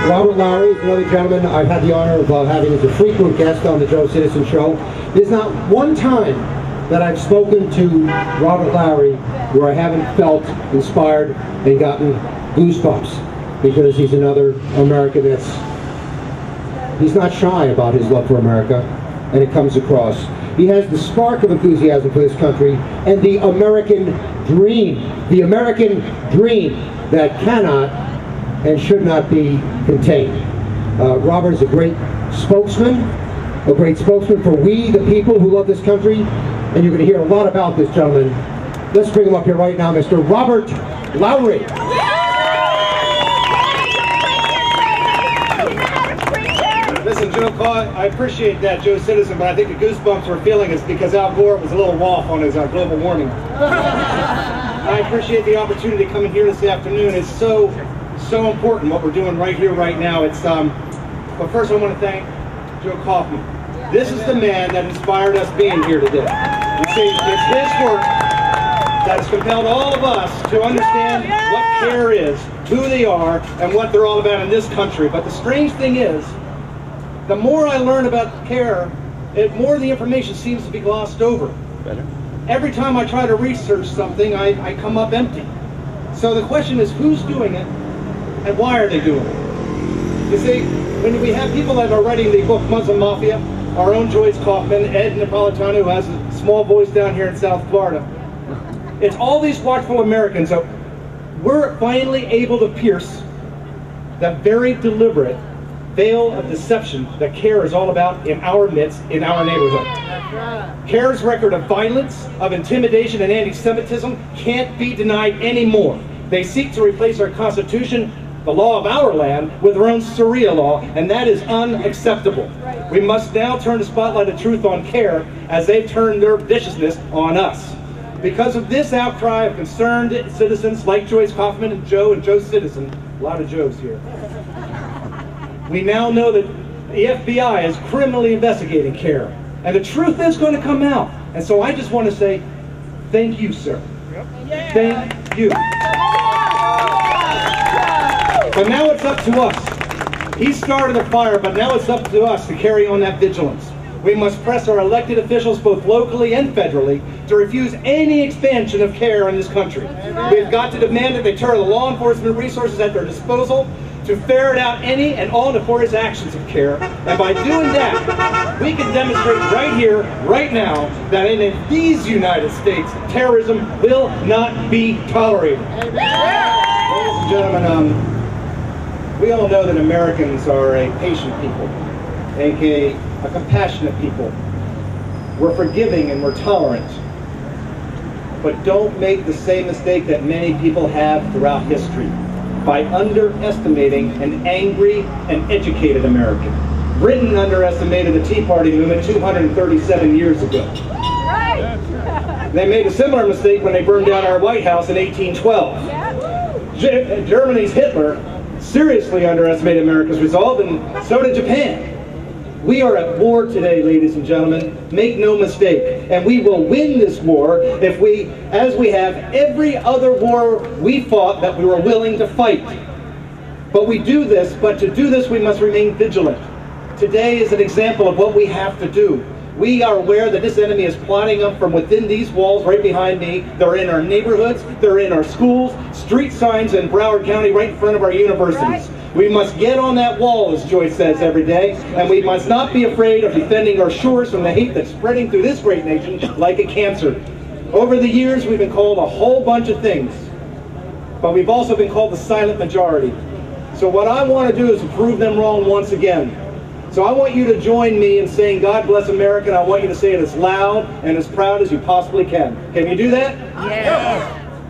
Robert Lowry is another gentleman I've had the honor of having as a frequent guest on the Joe Citizen Show. There's not one time that I've spoken to Robert Lowry where I haven't felt inspired and gotten goosebumps, because he's another American he's not shy about his love for America, and it comes across. He has the spark of enthusiasm for this country and the American dream that cannot and should not be contained. Robert is a great spokesman for we, the people who love this country, and you're going to hear a lot about this gentleman. Let's bring him up here right now, Mr. Robert Lowry. Listen, Joe, I appreciate that, Joe Citizen, but I think the goosebumps we're feeling is because Al Gore was a little off on his global warming. I appreciate the opportunity to come in here this afternoon. It's so important what we're doing right here, right now. But first I want to thank Joe Kaufman. This is the man that inspired us being here today. You see, it's his work that has compelled all of us to understand what CAIR is, who they are, and what they're all about in this country. But the strange thing is, the more I learn about CAIR, the more the information seems to be glossed over. Every time I try to research something, I come up empty. So the question is, who's doing it, and why are they doing it? You see, when we have people that are writing the book Muslim Mafia, our own Joyce Kaufman, Ed Napolitano, who has a small voice down here in South Florida, it's all these watchful Americans. So we're finally able to pierce that very deliberate veil of deception that CAIR is all about in our midst, in our neighborhood. CAIR's record of violence, of intimidation, and anti-Semitism can't be denied anymore. They seek to replace our Constitution, the law of our land, with their own Sharia law, and that is unacceptable. We must now turn the spotlight of truth on CAIR as they've turned their viciousness on us. Because of this outcry of concerned citizens like Joyce Kaufman and Joe Citizen, a lot of Joes here, we now know that the FBI is criminally investigating CAIR, and the truth is going to come out. And so I just want to say, thank you, sir. Thank you. But now it's up to us. He started the fire, but now it's up to us to carry on that vigilance. We must press our elected officials, both locally and federally, to refuse any expansion of CAIR in this country. We've got to demand that they turn the law enforcement resources at their disposal to ferret out any and all nefarious actions of CAIR. And by doing that, we can demonstrate right here, right now, that in these United States, terrorism will not be tolerated. Ladies and gentlemen, we all know that Americans are a patient people, aka a compassionate people. We're forgiving and we're tolerant. But don't make the same mistake that many people have throughout history by underestimating an angry and educated American. Britain underestimated the Tea Party movement 237 years ago. They made a similar mistake when they burned down our White House in 1812. Germany's Hitler seriously underestimated America's resolve, and so did Japan. We are at war today, ladies and gentlemen. Make no mistake. And we will win this war if we, as we have every other war we fought that we were willing to fight. But to do this, we must remain vigilant. Today is an example of what we have to do. We are aware that this enemy is plotting up from within these walls right behind me. They're in our neighborhoods, they're in our schools, street signs in Broward County right in front of our universities. We must get on that wall, as Joyce says every day, and we must not be afraid of defending our shores from the hate that's spreading through this great nation like a cancer. Over the years, we've been called a whole bunch of things, but we've also been called the silent majority. So what I want to do is to prove them wrong once again. So I want you to join me in saying, God bless America, and I want you to say it as loud and as proud as you possibly can. Can you do that? Yes.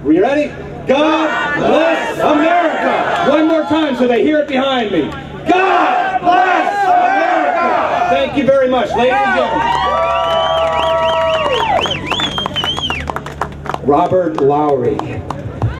Are you ready? God bless America! One more time so they hear it behind me. God bless America! Thank you very much, ladies and gentlemen. Robert Lowry.